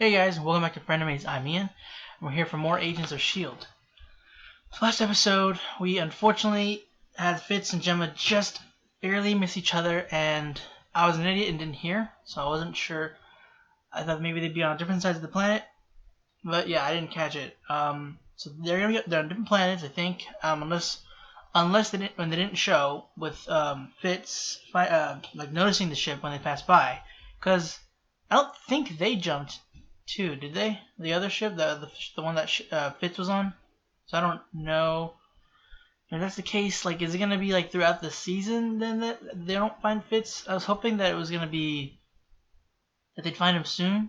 Hey guys, welcome back to Frenemies. I'm Ian, and we're here for more Agents of S.H.I.E.L.D. Last episode, we unfortunately had Fitz and Gemma just barely miss each other, and I was an idiot and didn't hear, so I wasn't sure. I thought maybe they'd be on different sides of the planet, but yeah, I didn't catch it. So they're on different planets, I think, unless they didn't show with Fitz like noticing the ship when they passed by, because I don't think they jumped too, did they? The other ship, the one that Fitz was on. So I don't know. If that's the case, like, is it gonna be like throughout the season then that they don't find Fitz? I was hoping that it was gonna be that they'd find him soon,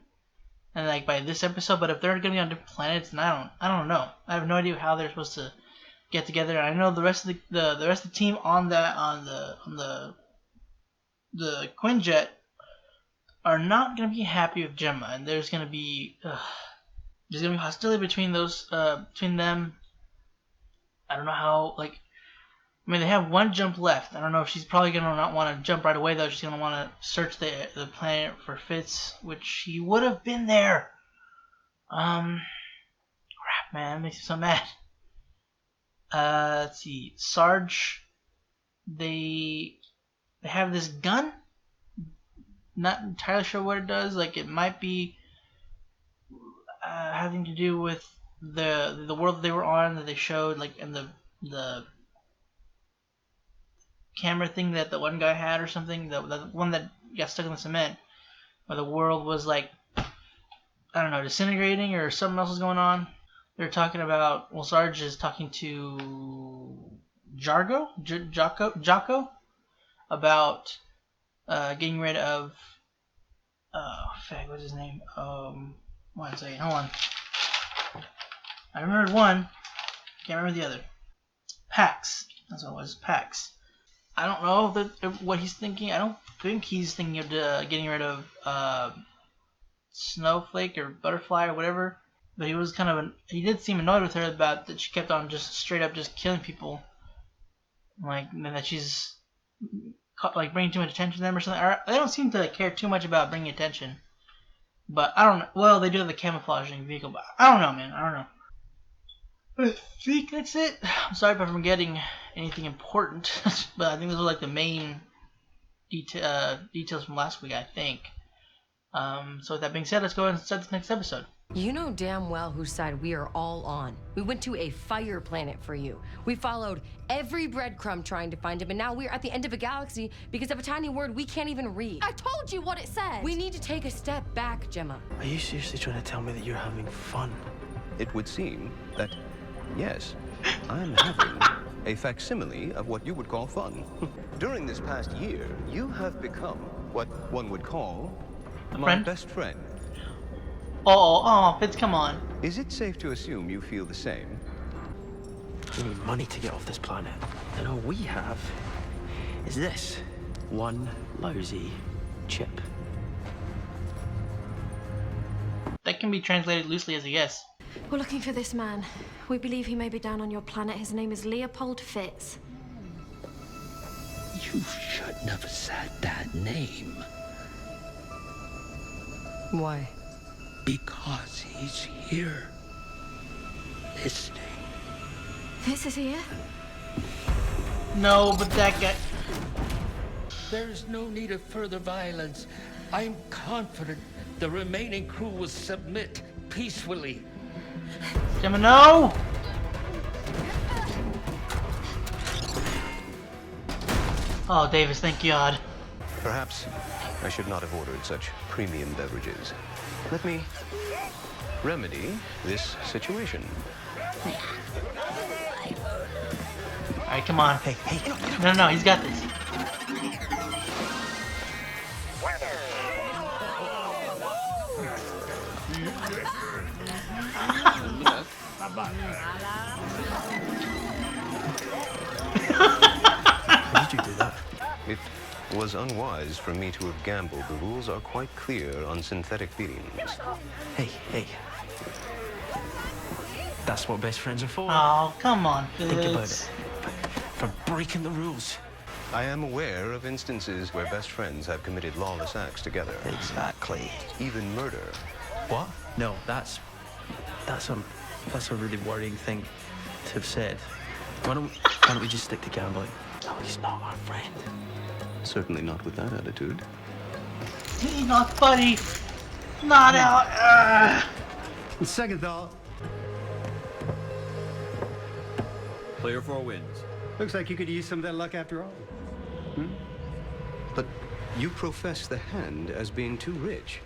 and like by this episode. But if they're gonna be on different planets, then I don't know. I have no idea how they're supposed to get together. I know the rest of the rest of the team on the Quinjet are not gonna be happy with Gemma, and there's gonna be hostility between them. I don't know how. Like, I mean, they have one jump left. I don't know if she's probably gonna not want to jump right away though. She's gonna want to search the planet for Fitz, which he would have been there. Crap, man, that makes me so mad. Let's see, Sarge. They have this gun. Not entirely sure what it does. Like, it might be having to do with the world that they were on, that they showed, like, in the camera thing that the one guy had or something. The one that got stuck in the cement, where the world was like, I don't know, disintegrating or something else was going on. They're talking about, well, Sarge is talking to Jocko about getting rid of what's his name? One second, hold on. I remembered one, can't remember the other. Pax, that's what it was, Pax. I don't know what he's thinking. I don't think he's thinking of getting rid of Snowflake or Butterfly or whatever. But he was he did seem annoyed with her about that she kept on just straight up just killing people. Like, and that she's like bringing too much attention to them or something. They don't seem to care too much about bringing attention. But I don't know. Well, they do have the camouflaging vehicle, but I don't know, man. I don't know. I think that's it. I'm sorry if I'm forgetting anything important, but I think those are like the main details from last week, I think. So with that being said, let's go ahead and start this next episode. You know damn well whose side we are all on. We went to a fire planet for you. We followed every breadcrumb trying to find him, and now we're at the end of a galaxy because of a tiny word we can't even read. I told you what it said. We need to take a step back, Gemma. Are you seriously trying to tell me that you're having fun? It would seem that, yes, I'm having a facsimile of what you would call fun. During this past year, you have become what one would call my best friend. Oh, Fitz, come on. Is it safe to assume you feel the same? We need money to get off this planet. And all we have is this one lousy chip. That can be translated loosely as a yes. We're looking for this man. We believe he may be down on your planet. His name is Leopold Fitz. You shouldn't have said that name. Why? Because he's here. Listening. Fitz is here? No, but that guy... There is no need of further violence. I'm confident the remaining crew will submit peacefully. Gemma, no! Oh, Davis, thank God. Perhaps I should not have ordered such premium beverages. Let me remedy this situation. Alright, come on. Hey. No, he's got this. Why did you do that? It was unwise for me to have gambled. The rules are quite clear on synthetic feelings. Hey. That's what best friends are for. Oh, come on, Fitz. Think about it. For breaking the rules. I am aware of instances where best friends have committed lawless acts together. Exactly. Even murder. What? No, that's a really worrying thing to have said. Why don't we just stick to gambling? No, he's not our friend. Certainly not with that attitude. Enoch, buddy. Not out. Second thought. Player 4 wins. Looks like you could use some of that luck after all. But you profess the hand as being too rich.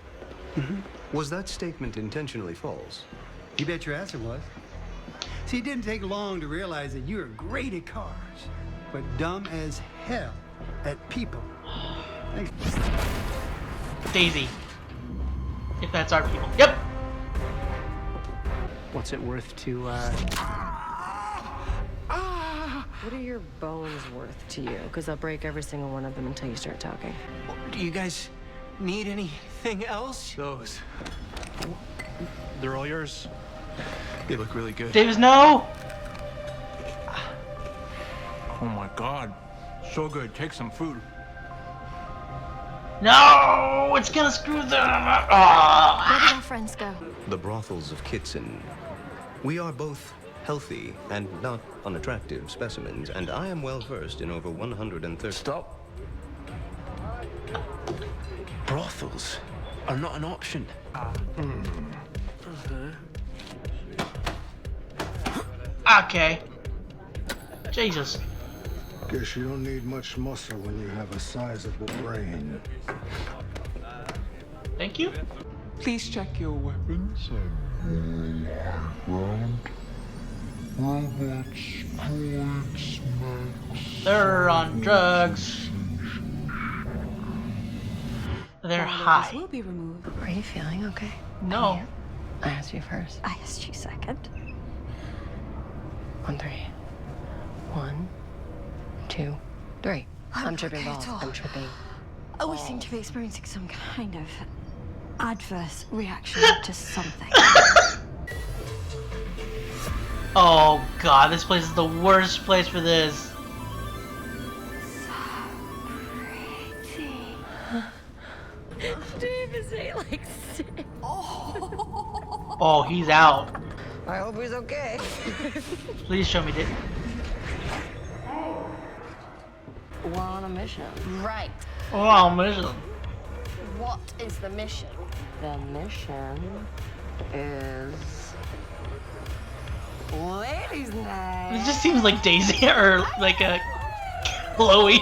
Was that statement intentionally false? You bet your ass it was. See, it didn't take long to realize that you're great at cars, but dumb as hell at people. Thanks. Daisy. If that's our people. Yep. What's it worth to, What are your bones worth to you? Because I'll break every single one of them until you start talking. Do you guys need anything else? Those. They're all yours. They look really good. Davis, no. Oh my god. So good. Take some food. No, it's gonna screw them. Where did our friends go? The brothels of Kitson. We are both healthy and not unattractive specimens, and I am well versed in over 130. Stop. Brothels are not an option. Okay. Jesus. Guess you don't need much muscle when you have a sizable brain. Thank you. Please check your weapons. They're on drugs. They're high. Will be removed. Are you feeling okay? No. I asked you first. I asked you second. 1, 3. 1, 2, 3. I'm tripping okay at balls. all. I'm tripping. Oh, we seem to be experiencing some kind of adverse reaction to something. Oh god, this place is the worst place for this. Davis ate like 6. Oh, he's out. I hope he's okay. Please show me Dick. We're on a mission. Right. Oh, mission. What is the mission? The mission is ladies' night. It just seems like Daisy or like a Chloe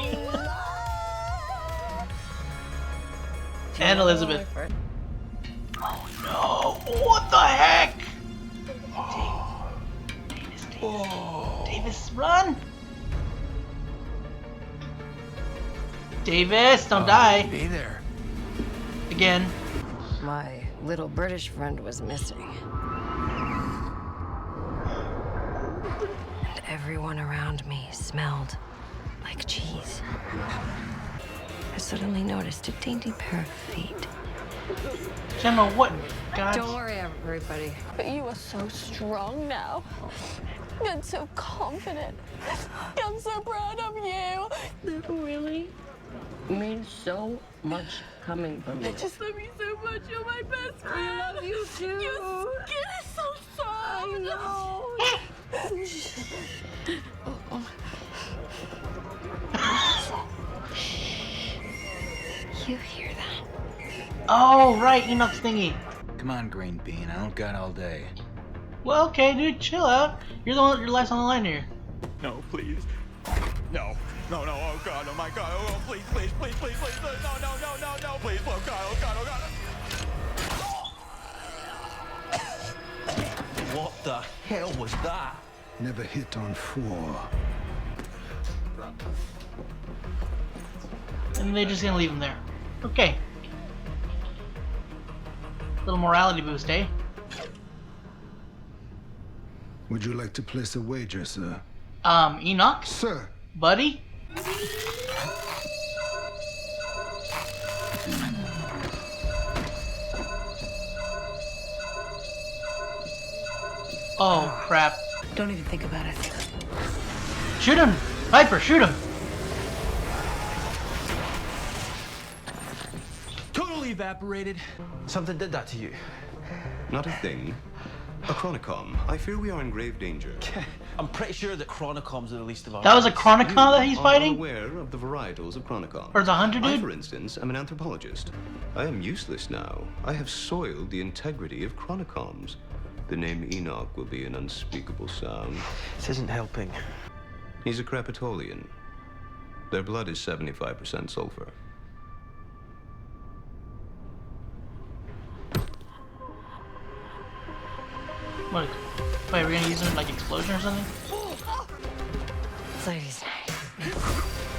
and Elizabeth. Oh no! What the heck? Davis, run! Davis, don't die. Be there. Again. My little British friend was missing. And everyone around me smelled like cheese. I suddenly noticed a dainty pair of feet. Gemma, what? God. Don't worry, everybody. But you are so strong now. And so confident. I'm so proud of you. That really means so much coming from I you. just love you so much. You're my best friend. I love you too. Your skin is so soft. I know. You hear that? Oh, right, Enoch's thingy. Come on, Green Bean. I don't got all day. Well, okay, dude, chill out. You're the one. Your life's on the line here. No, please. No. No, no, oh god, oh my god, oh please, please, please, please, please, no, no, no, no, no, please, oh god, oh god, oh god. What the hell was that? Never hit on 4. And they're just gonna leave him there. Okay. Little morality boost, eh? Would you like to place a wager, sir? Enoch? Sir! Buddy? Oh, crap. Don't even think about it. Shoot him! Viper, shoot him! Totally evaporated. Something did that to you. Not a thing. A chronicom. I fear we are in grave danger. I'm pretty sure that Chronicoms are the least of our That was a worries. chronicom that he's fighting? Aware of the varietals of chronicom. Or the hunter I, dude? for instance, am an anthropologist. I am useless now. I have soiled the integrity of chronicoms. The name Enoch will be an unspeakable sound. This isn't helping. He's a Crepitolian. Their blood is 75% sulfur. What? Wait, we're gonna use them like explosion or something? Ladies' night.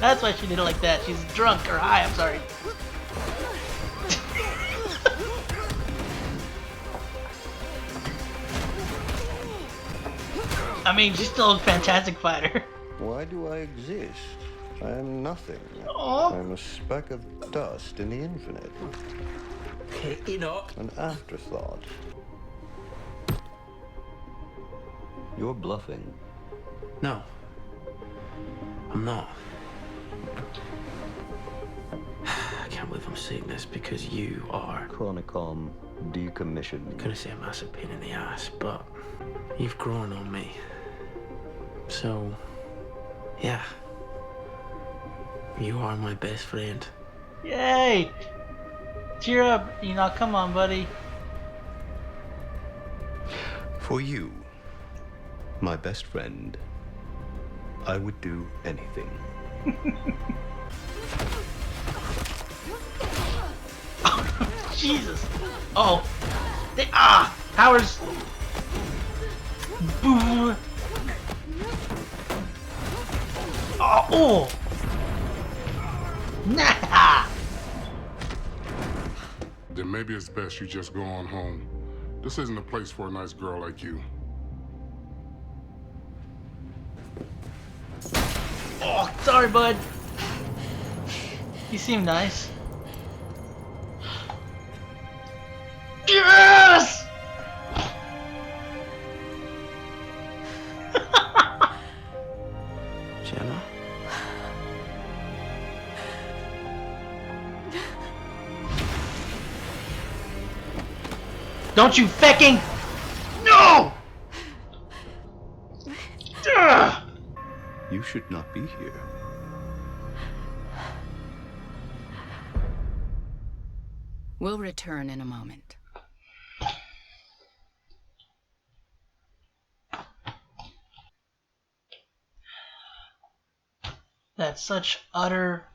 That's why she did it like that. She's drunk or high, I'm sorry. I mean, she's still a fantastic fighter. Why do I exist? I am nothing. Aww. I'm a speck of dust in the infinite. Hey, Enoch. An afterthought. You're bluffing. No. I'm not. I can't believe I'm saying this because you are... Chronicom decommissioned. I'm gonna say a massive pain in the ass, but you've grown on me. So, yeah. You are my best friend. Yay! Cheer up, Enoch. Come on, buddy. For you, my best friend, I would do anything. Oh, Jesus. Oh. Powers. Boom. Oh. Nah. Then maybe it's best you just go on home. This isn't a place for a nice girl like you. Oh, sorry, bud. You seem nice. Yes! Jenna? Don't you fecking! No! Ugh! You should not be here. We'll return in a moment. That's such utter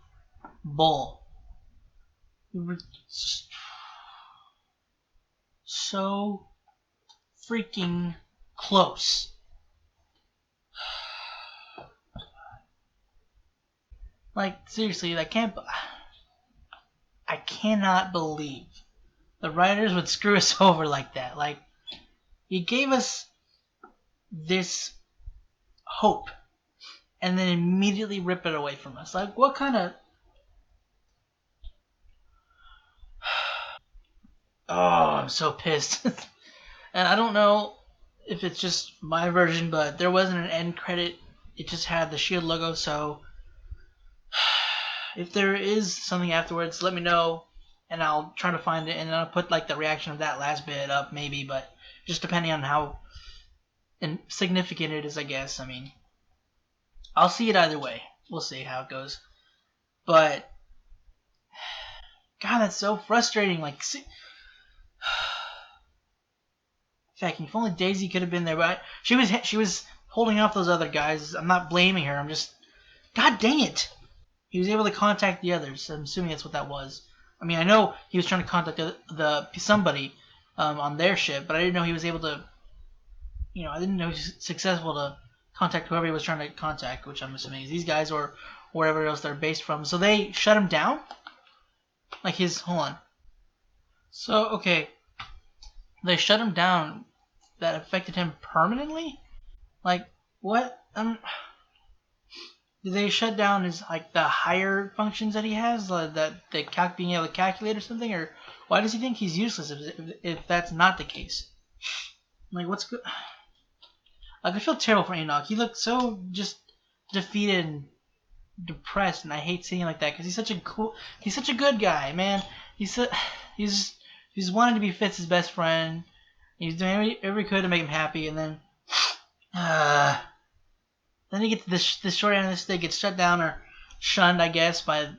bull. We were so freaking close. Like, seriously, I cannot believe the writers would screw us over like that. Like, he gave us this hope and then immediately rip it away from us. Like, what kind of... Oh, I'm so pissed. And I don't know if it's just my version, but there wasn't an end credit. It just had the S.H.I.E.L.D. logo, so... If there is something afterwards, let me know, and I'll try to find it, and I'll put like the reaction of that last bit up, maybe, but just depending on how significant it is, I guess. I mean, I'll see it either way. We'll see how it goes. But, God, that's so frustrating. Like, see... Fucking, if only Daisy could have been there, but she was holding off those other guys. I'm not blaming her. I'm just, God dang it. He was able to contact the others. I'm assuming that's what that was. I mean, I know he was trying to contact the somebody on their ship, but I didn't know he was able to. You know, I didn't know he was successful to contact whoever he was trying to contact, which I'm assuming is these guys or wherever else they're based from. So they shut him down. Like his hold on. So okay, they shut him down. That affected him permanently. Like what? Did they shut down his like the higher functions that he has, that the being able to calculate or something, or why does he think he's useless if that's not the case? Like what's good? Like I feel terrible for Enoch. He looked so just defeated and depressed, and I hate seeing him like that because he's such a good guy, man. He's wanted to be Fitz's best friend. He's doing every could to make him happy, and then he gets this short end of the stick, gets shut down or shunned, I guess, by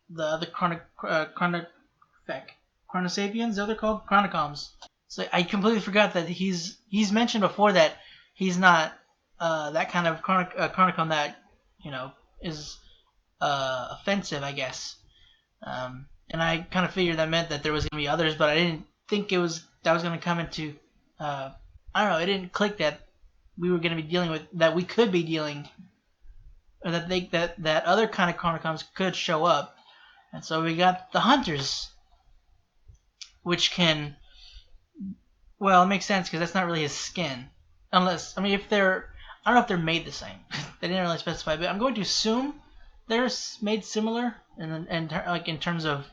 the other Chronosapiens. They're called Chronocoms. So I completely forgot that he's mentioned before that he's not that kind of Chronicom that is offensive, I guess. And I kind of figured that meant that there was going to be others, but I didn't think that was going to come into. I don't know. It didn't click that we were going to be dealing with that. We could be dealing, or that other kind of Chronocoms could show up, and so we got the Hunters, which can. Well, it makes sense because that's not really his skin, unless if they're. I don't know if they're made the same. They didn't really specify, but I'm going to assume they're made similar, and like in terms of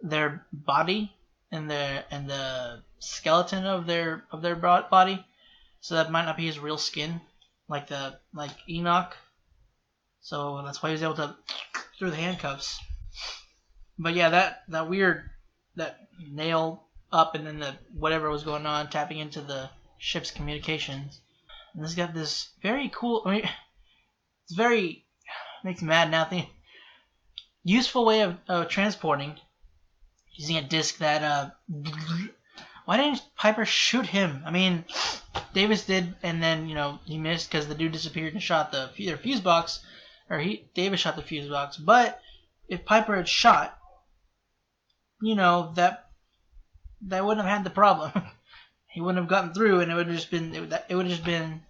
their body and the skeleton of their body. So that might not be his real skin, like Enoch. So that's why he was able to through the handcuffs. But yeah, that weird nail up and then the whatever was going on tapping into the ship's communications. And this got this very cool. It's very makes me mad now. Thinking useful way of transporting using a disc that. Why didn't Piper shoot him? Davis did, and then he missed because the dude disappeared and shot their fuse box, or Davis shot the fuse box. But if Piper had shot, that wouldn't have had the problem. He wouldn't have gotten through, and it would have just been.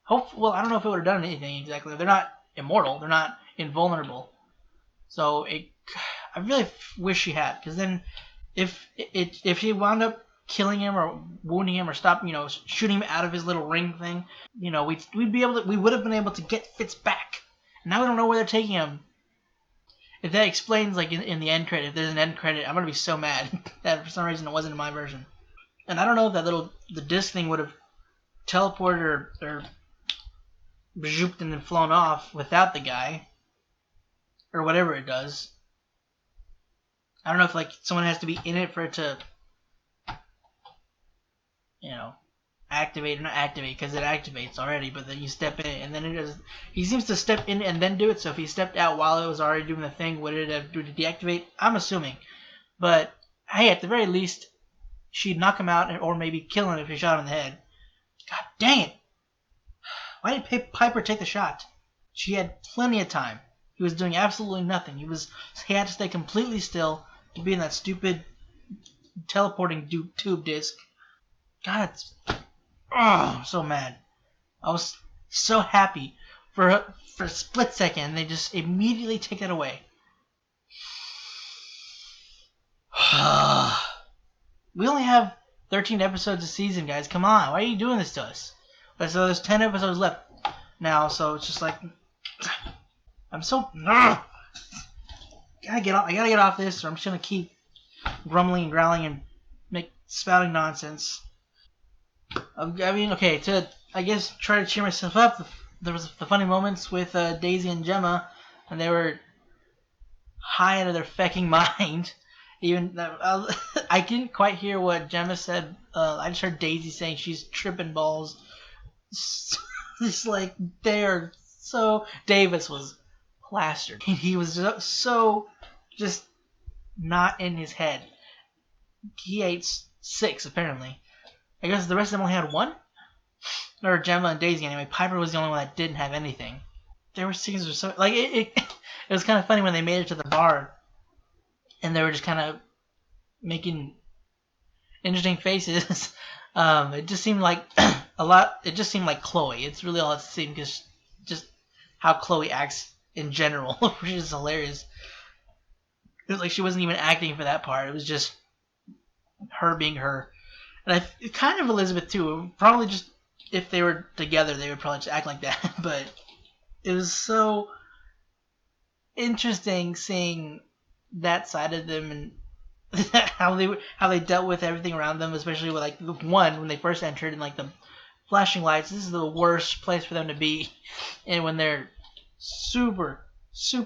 Well, I don't know if it would have done anything exactly. They're not immortal. They're not invulnerable. So I really wish she had, because then if she wound up killing him or wounding him or shooting him out of his little ring thing, we would have been able to get Fitz back. Now we don't know where they're taking him. If that explains, like in the end credit, if there's an end credit, I'm gonna be so mad that for some reason it wasn't in my version. And I don't know if the disc thing would have teleported or zooped and then flown off without the guy, or whatever it does. I don't know if someone has to be in it for it to, activate or not activate, because it activates already, but then you step in it and then it does. He seems to step in and then do it. So if he stepped out while it was already doing the thing, would it have to deactivate? I'm assuming, but hey, at the very least, she'd knock him out or maybe kill him if he shot him in the head. God dang it! Why did Piper take the shot? She had plenty of time. He was doing absolutely nothing. He had to stay completely still to be in that stupid teleporting tube disc. God, I'm so mad. I was so happy for a split second, and they just immediately take that away. We only have 13 episodes a season, guys. Come on, why are you doing this to us? But so there's 10 episodes left now, so it's just I'm so. I gotta get off this, or I'm just gonna keep grumbling and growling and spouting nonsense. Okay, to I guess try to cheer myself up. There was the funny moments with Daisy and Gemma, and they were high out of their fecking mind. Even I didn't quite hear what Gemma said. I just heard Daisy saying she's tripping balls. It's they're so. Davis was plastered. He was so just not in his head. He ate 6 apparently. I guess the rest of them only had 1, or Gemma and Daisy anyway. Piper was the only one that didn't have anything. There were scenes were so it was kind of funny when they made it to the bar, and they were just kind of making interesting faces. It just seemed like a lot. It just seemed like Chloe. It's really all it seemed, because just how Chloe acts in general, which is hilarious. It was like she wasn't even acting for that part. It was just her being her. And kind of Elizabeth too. Probably just if they were together, they would probably just act like that. But it was so interesting seeing that side of them and how they dealt with everything around them, especially with the one when they first entered and the flashing lights. This is the worst place for them to be, and when they're super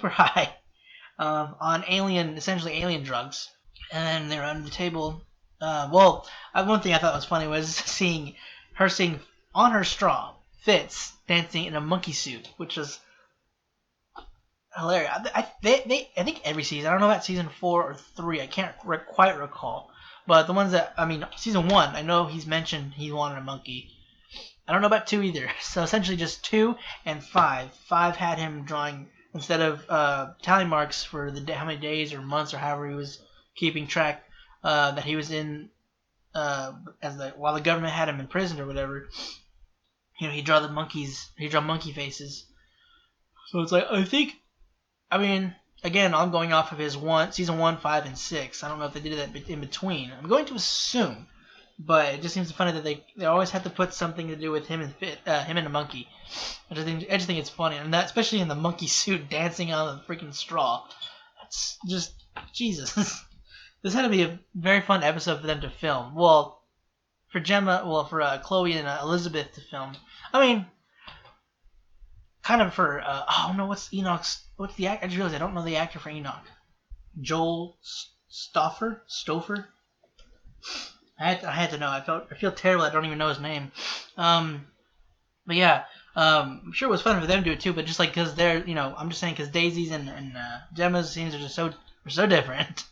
high on essentially alien drugs, and then they're under the table Well, one thing I thought was funny was seeing on her straw Fitz dancing in a monkey suit, which was hilarious. I think every season. I don't know about season 4 or 3. I can't quite recall. But the ones that season 1, I know he's mentioned he wanted a monkey. I don't know about 2 either. So essentially, just 2 and 5. 5 had him drawing instead of tally marks for how many days or months or however he was keeping track that he was in while the government had him imprisoned or whatever. He'd draw the monkeys. He'd draw monkey faces. So it's like again, I'm going off of his season 1, 5, and 6. I don't know if they did that in between. I'm going to assume, but it just seems funny that they always have to put something to do with him and a monkey. I just think it's funny, and that especially in the monkey suit dancing on the freaking straw. That's just Jesus. This had to be a very fun episode for them to film. Well, for Chloe and Elizabeth to film. Kind of for what's Enoch's? What's the actor? I just realized I don't know the actor for Enoch. Joel Stoffer. I had to know. I feel terrible. I don't even know his name. But yeah, I'm sure it was fun for them to do it too. But just like because they're, I'm just saying because Daisy's and Gemma's scenes are just so different.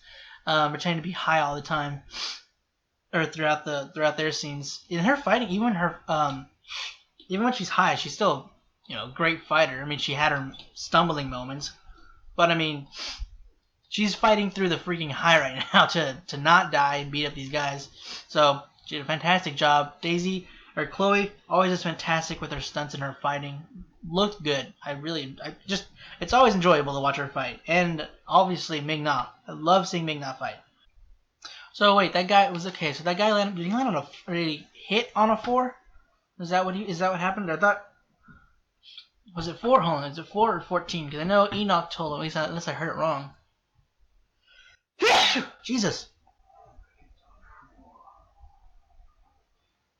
Pretending to be high all the time, or throughout their scenes. In her fighting, even when she's high, she's still a great fighter. She had her stumbling moments, but she's fighting through the freaking high right now to not die and beat up these guys. So she did a fantastic job. Chloe always is fantastic with her stunts and her fighting. Looked good. It's always enjoyable to watch her fight. And obviously Ming-Na. I love seeing Ming-Na fight. So wait, that guy was okay. So that guy did he land on did he hit on a 4? Is that what happened? I thought. Was it 4? Hold on, is it 4 or 14? Because I know Enoch told him, unless I heard it wrong. Jesus.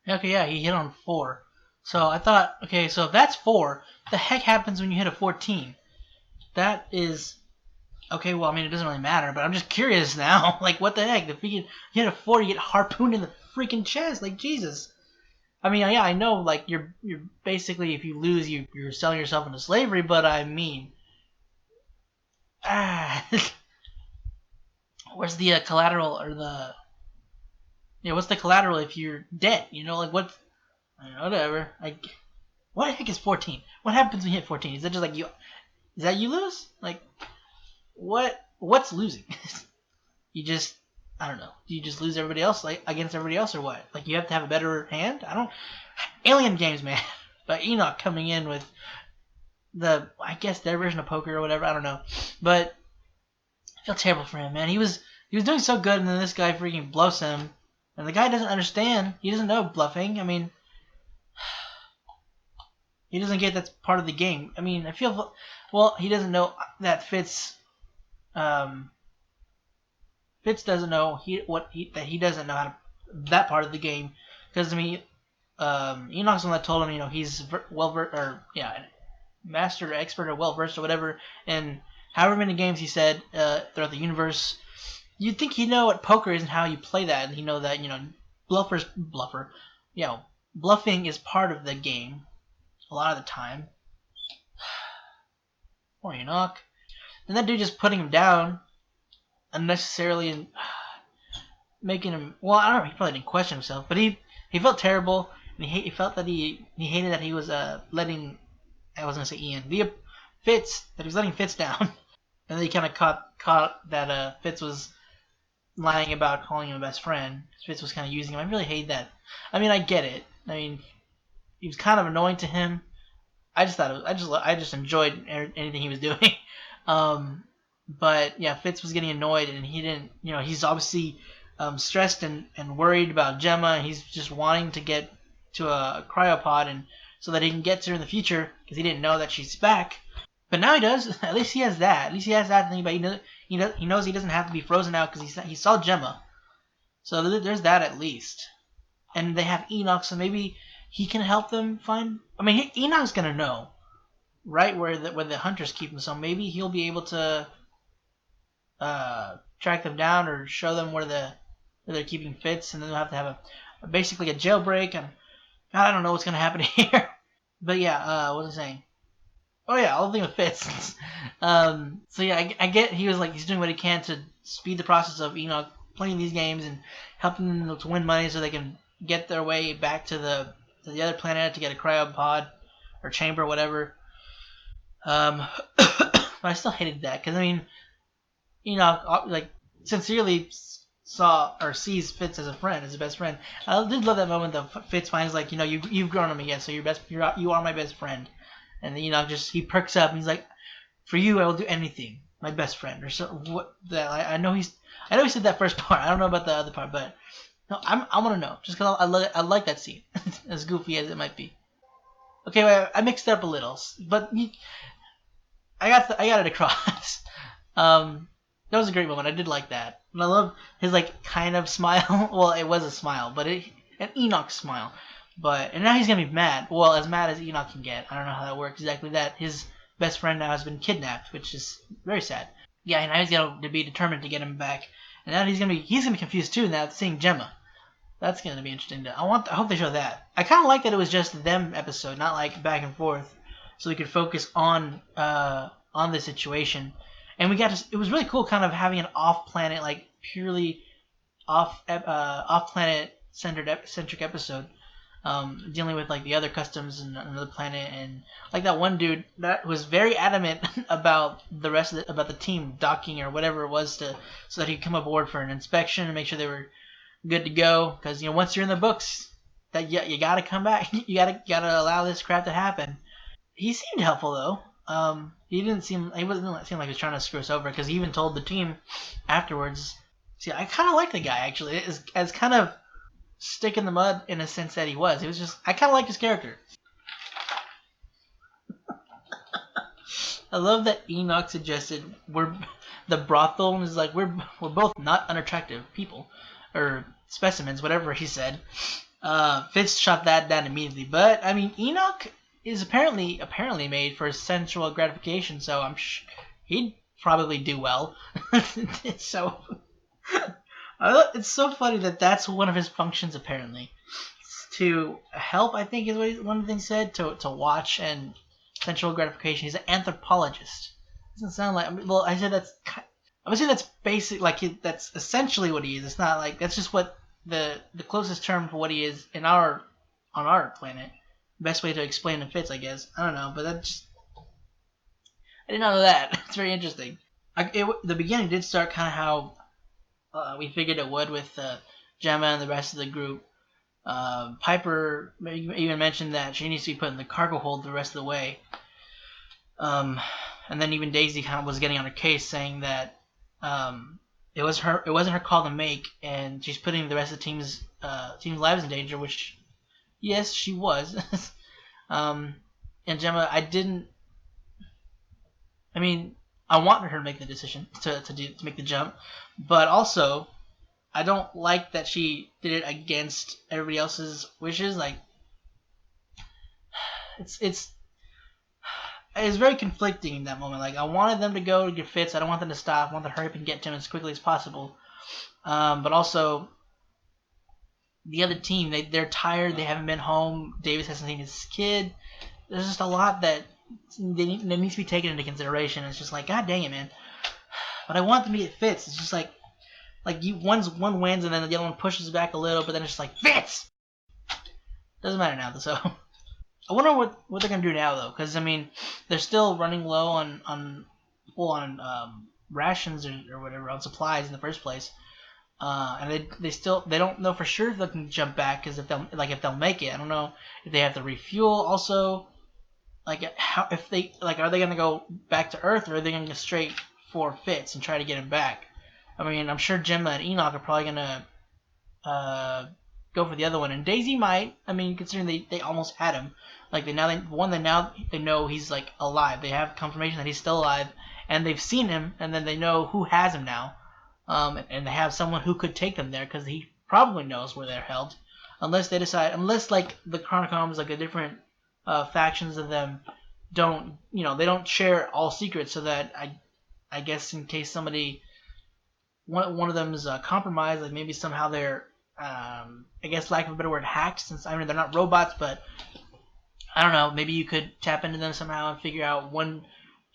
Okay, yeah, he hit on 4. So I thought, okay, so if that's 4, the heck happens when you hit a 14? That is... Okay, well, it doesn't really matter, but I'm just curious now. Like, what the heck? If you hit a 4, you get harpooned in the freaking chest. Like, Jesus. Yeah, I know, like, you're basically, if you lose, you're selling yourself into slavery, but where's the collateral, or the... Yeah, what's the collateral if you're dead? Like, what... whatever. Like, what the heck is 14? What happens when you hit 14? Is that just like you... Is that you lose? Like, what's losing? You just... I don't know. Do you just lose everybody else, like, against everybody else, or what? Like, you have to have a better hand? Alien games, man. But Enoch coming in with I guess their version of poker or whatever, I don't know. But I feel terrible for him, man. He was doing so good, and then this guy freaking bluffs him. And the guy doesn't understand. He doesn't know bluffing. He doesn't get that's part of the game. I feel... Well, he doesn't know that Fitz... Fitz doesn't know that he doesn't know how to, that part of the game, because Enoch's the one that told him he's master or expert or well versed or whatever, and however many games he said throughout the universe. You'd think he'd know what poker is and how you play that, and he know that bluffing is part of the game a lot of the time. Poor Enoch, and that dude just putting him down unnecessarily and making him... Well, I don't know, he probably didn't question himself, but he felt terrible, and he felt that he hated that he was letting... I was going to say Ian. Fitz, that he was letting Fitz down. And then he kind of caught that Fitz was lying about calling him a best friend. Fitz was kind of using him. I really hate that. I get it. He was kind of annoying to him. I just enjoyed anything he was doing. But yeah, Fitz was getting annoyed, and he didn't, he's obviously stressed and worried about Gemma, and he's just wanting to get to a cryopod, and so that he can get to her in the future, because he didn't know that she's back. But now he does. At least he has that. At least he has that thing, but he knows he doesn't have to be frozen out because he saw Gemma. So there's that at least. And they have Enoch, so maybe he can help them find... Enoch's gonna know right where the hunters keep him, so maybe he'll be able to track them down or show them where the where they're keeping Fitz, and then they'll have to have basically a jailbreak. And God, I don't know what's gonna happen here. But yeah, what was I saying? Oh yeah, all the thing with Fitz. So yeah, I get he was like he's doing what he can to speed the process of Enoch playing these games and helping them to win money so they can get their way back to the other planet to get a cryo pod or chamber, whatever. But I still hated that because I mean, Enoch like sincerely saw or sees Fitz as a friend, as a best friend. I did love that moment that Fitz finds like you've grown on me, yeah, so you are my best friend. And then Enoch he perks up and he's like, "For you, I will do anything, my best friend." Or so what? That I know he said that first part. I don't know about the other part, but no, I want to know just because I like that scene, as goofy as it might be. Okay, well, I mixed it up a little, but I got it across. That was a great moment. I did like that, and I love his like kind of smile. Well, it was a smile, but an Enoch smile. And now he's gonna be mad. Well, as mad as Enoch can get. I don't know how that works exactly. That his best friend now has been kidnapped, which is very sad. Yeah, and now he's gonna be determined to get him back. And now he's gonna be confused too now seeing Gemma. That's gonna be interesting. I hope they show that. I kind of like that it was just them episode, not like back and forth, so we could focus on the situation. And it was really cool, kind of having an off-planet, like purely off-planet centric episode. Dealing with like the other customs and another planet, and like that one dude that was very adamant about about the team docking or whatever it was so that he could come aboard for an inspection and make sure they were good to go. Because once you're in the books, that you gotta come back. You gotta allow this crap to happen. He seemed helpful though. He didn't seem like he was trying to screw us over, because he even told the team afterwards. See, I kind of like the guy actually, as kind of stick in the mud in a sense that he was. It was just I kind of liked his character. I love that Enoch suggested the brothel is like we're both not unattractive people or specimens, whatever he said. Fitz shot that down immediately, but I mean Enoch is apparently made for sensual gratification, so he'd probably do well. So. It's so funny that that's one of his functions apparently. To help, I think, is what one of the things said. To watch and sensual gratification. He's an anthropologist. Doesn't sound like. Well, I would say that's basic. Like that's essentially what he is. It's not like that's just what the closest term for what he is on our planet. Best way to explain it Fitz, I guess. I don't know, but I didn't know that. It's very interesting. The beginning did start kind of how. We figured it would with Gemma and the rest of the group. Piper even mentioned that she needs to be put in the cargo hold the rest of the way. And then even Daisy kind of was getting on her case, saying that it wasn't her call to make, and she's putting the rest of the team's lives in danger. Which, yes, she was. And Gemma, I wanted her to make the decision to make the jump, but also I don't like that she did it against everybody else's wishes. Like it's very conflicting in that moment. Like I wanted them to go to get Fitz. I don't want them to stop. I want them to hurry up and get to him as quickly as possible. But also the other team, they're tired. They haven't been home. Davis hasn't seen his kid. There's just a lot that needs to be taken into consideration. It's just like, God dang it, man. But I want them to get Fitz. It's just like one wins and then the other one pushes back a little, but then it's just like, Fitz! Doesn't matter now, so. I wonder what they're going to do now, though. Because, I mean, they're still running low on rations or whatever, on supplies in the first place. And they don't know for sure if they can jump back, because if they'll make it. I don't know if they have to refuel also. Like, are they going to go back to Earth, or are they going to go straight for Fitz and try to get him back? I mean, I'm sure Gemma and Enoch are probably going to go for the other one, and Daisy might. I mean, considering they almost had him. Like they know he's like alive. They have confirmation that he's still alive, and they've seen him, and then they know who has him now. And they have someone who could take them there, because he probably knows where they're held, unless like the Chronicoms, like the different factions of them they don't share all secrets, so that I guess in case somebody one of them is compromised. Like maybe somehow they're, I guess, lack of a better word, hacked. Since I mean they're not robots, but I don't know. Maybe you could tap into them somehow and figure out one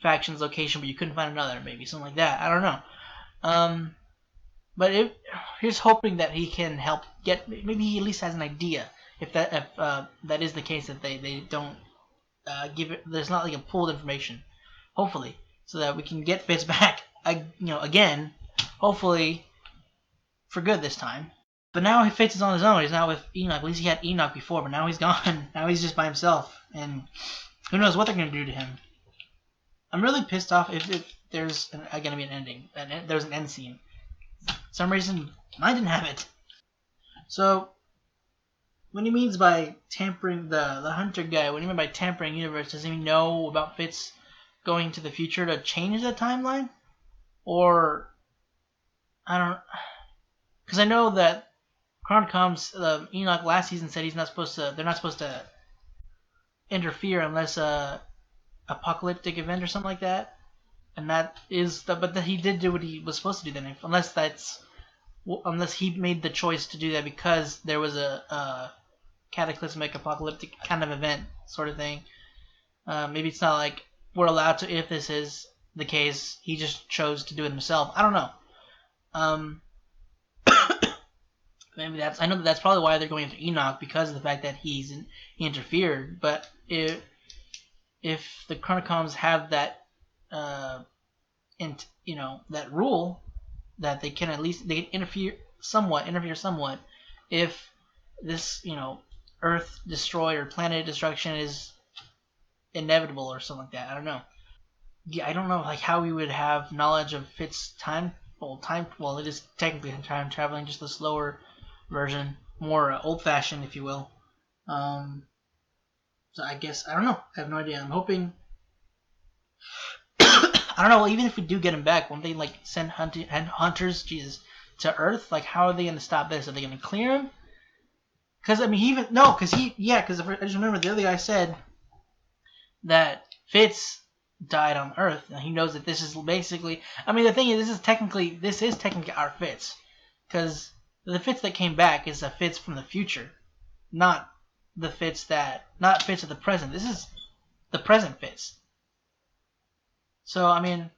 faction's location, but you couldn't find another. Maybe something like that. I don't know. But here's hoping that he can help get. Maybe he at least has an idea. If that is the case, that they don't give it. There's not like a pooled information. Hopefully, so that we can get Fitz back. Again. Hopefully, for good this time. But now Fitz is on his own. He's not with Enoch. At least he had Enoch before, but now he's gone. Now he's just by himself, and who knows what they're gonna do to him. I'm really pissed off if there's gonna be an ending. There's an end scene. For some reason, mine didn't have it. So, what he means by tampering the hunter guy, what do you mean by tampering universe? Does he know about Fitz going to the future to change the timeline? Or, I don't, because I know that Chronicom's Enoch last season said they're not supposed to interfere unless apocalyptic event or something like that. And that is but he did do what he was supposed to do then, unless he made the choice to do that because there was a cataclysmic apocalyptic kind of event sort of thing. Maybe it's not like we're allowed to, if this is the case, he just chose to do it himself. I don't know. Maybe I know that's probably why they're going after Enoch, because of the fact that he interfered. But if the Chronicoms have that that rule that they can interfere somewhat if this Earth destroy or planet destruction is inevitable or something like that. I don't know. Yeah, I don't know like how we would have knowledge of Fitz well, it is technically time traveling, just the slower version, more old-fashioned, if you will. So I guess I don't know. I have no idea. I'm hoping. I don't know. Even if we do get him back, won't they like send hunters, to Earth? Like, how are they going to stop this? Are they going to clear him? Because I mean, because I just remember the other guy said that Fitz died on Earth, and he knows that this is basically. I mean, the thing is, this is technically our Fitz, because the Fitz that came back is a Fitz from the future, not Fitz of the present. This is the present Fitz. So I mean,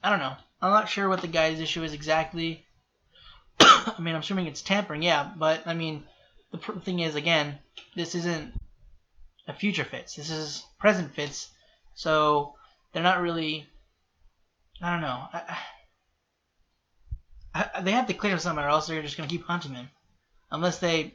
I don't know. I'm not sure what the guy's issue is exactly. I mean, I'm assuming it's tampering, yeah, but I mean, the thing is, again, this isn't a future Fitz. This is present Fitz, so they're not really. I don't know. They have to clear him somewhere, or else they're just gonna keep hunting him, unless they.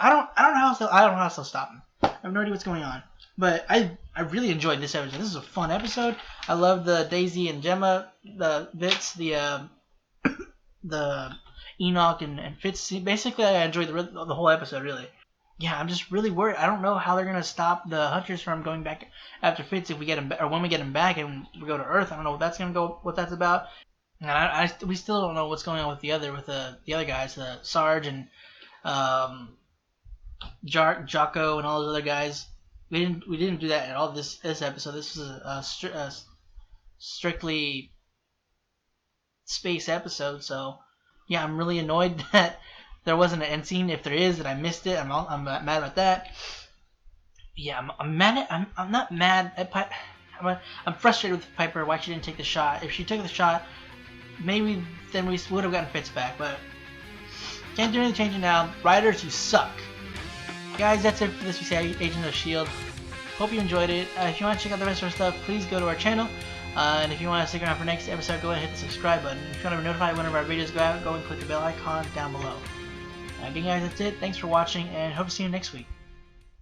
I don't know how else they'll stop him. I have no idea what's going on. But I really enjoyed this episode. This is a fun episode. I love the Daisy and Gemma, the Fitz, the Enoch and Fitz. Basically, I enjoyed the whole episode, really. Yeah, I'm just really worried. I don't know how they're going to stop the hunters from going back after Fitz if we get him, or when we get him back and we go to Earth. I don't know what that's about. And we still don't know what's going on with the other guys, the Sarge and Jocko and all those other guys. We didn't do that at all this episode. This was a strictly space episode. So yeah, I'm really annoyed that there wasn't an end scene. If there is, that I missed it. I'm mad about that. Yeah, I'm mad at. I'm not mad at Piper. I'm frustrated with Piper. Why she didn't take the shot? If she took the shot, maybe then we would have gotten Fitz back. But can't do anything changing now. Writers, you suck. Guys, that's it for this week's Agents of S.H.I.E.L.D. Hope you enjoyed it. If you want to check out the rest of our stuff, please go to our channel. And if you want to stick around for next episode, go ahead and hit the subscribe button. If you want to be notified whenever our videos go out, go and click the bell icon down below. Again, guys, that's it. Thanks for watching, and hope to see you next week.